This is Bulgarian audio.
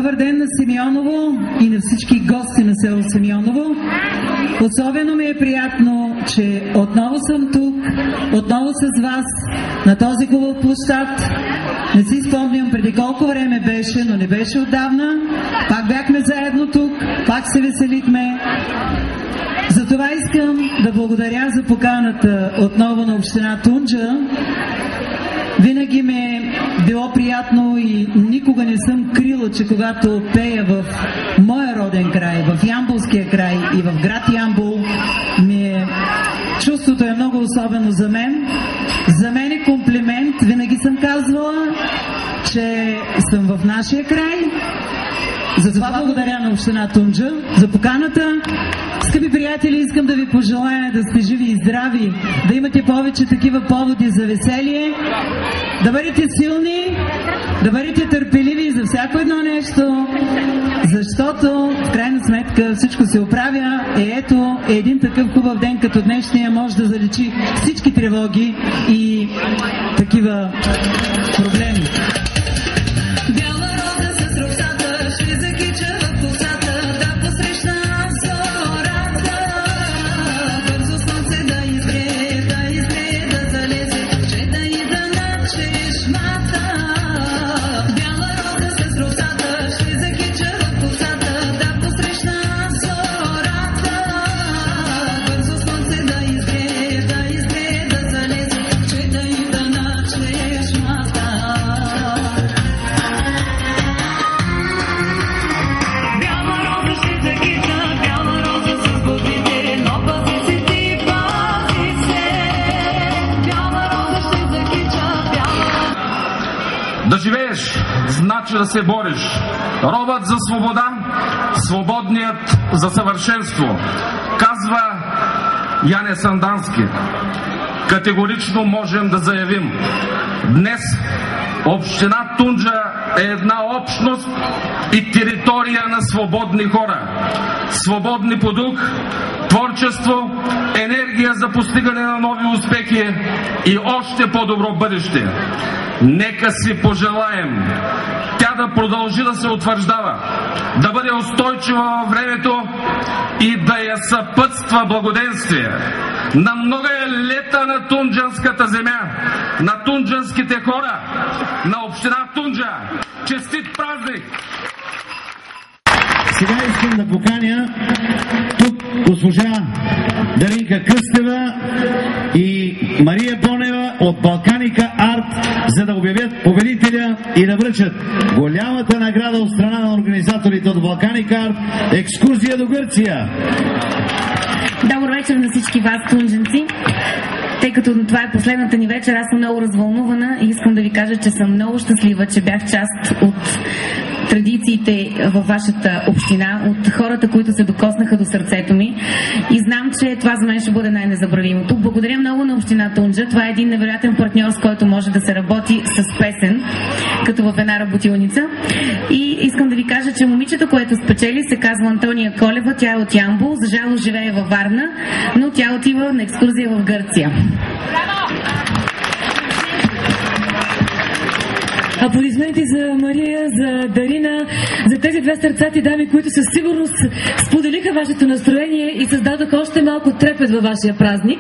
Добър ден на Симеоново и на всички гости на село Симеоново. Особено ми е приятно, че отново съм тук, отново с вас, на този хубав площад. Не си спомням преди колко време беше, но не беше отдавна. Пак бяхме заедно тук, пак се веселихме. Затова искам да благодаря за поканата отново на община Тунджа. Винаги ме било приятно и никога не съм крила, че когато пея в моя роден край, в Ямболския край и в град Ямбол, чувството е много особено за мен. За мен е комплимент. Винаги съм казвала, че съм в нашия край. Затова благодаря на община Тунджа за поканата. Скъпи приятели, искам да ви пожелая да сте живи и здрави, да имате повече такива поводи за веселие, да бъдете силни, да бъдете търпеливи за всяко едно нещо, защото в крайна сметка всичко се оправя. Ето, един такъв хубав ден като днешния може да заличи всички тревоги и такива проблеми. Да живееш, значи да се бориш. Ровът за свобода, свободният за съвършенство, казва Яне Сандански. Категорично можем да заявим: днес община Тунджа е една общност и територия на свободни хора. Свободни по дух, творчество, енергия за постигане на нови успехи и още по-добро бъдеще. Нека си пожелаем тя да продължи да се утвърждава, да бъде устойчива във времето и да я съпътства благоденствие на много лета на тунджанската земя, на тунджанските хора, на община Тунджа. Честит празник! Сега искам да поканя тук госпожа Даринка Кръстева и Мария Бонева от Балканика Арт, за да обявят победителя и да връчат голямата награда от страна на организаторите от Балканика Арт — екскурзия до Гърция. Добър вечер на всички вас, тунджанци. Тъй като това е последната ни вечер, аз съм много развълнувана и искам да ви кажа, че съм много щастлива, че бях част от традициите във вашата община, от хората, които се докоснаха до сърцето ми, и знам, че това за мен ще бъде най-незабравимото. Благодаря много на община Тунджа. Това е един невероятен партньор, с който може да се работи с песен, като в една работилница. И искам да ви кажа, че момичето, което спечели, се казва Антония Колева. Тя е от Ямбол, за жалост живее във Варна, но тя отива на екскурзия в Гърция. Аплодисменти за Мария, за Дарина, за тези две сърцати дами, които със сигурност споделиха вашето настроение и създадоха още малко трепет във вашия празник.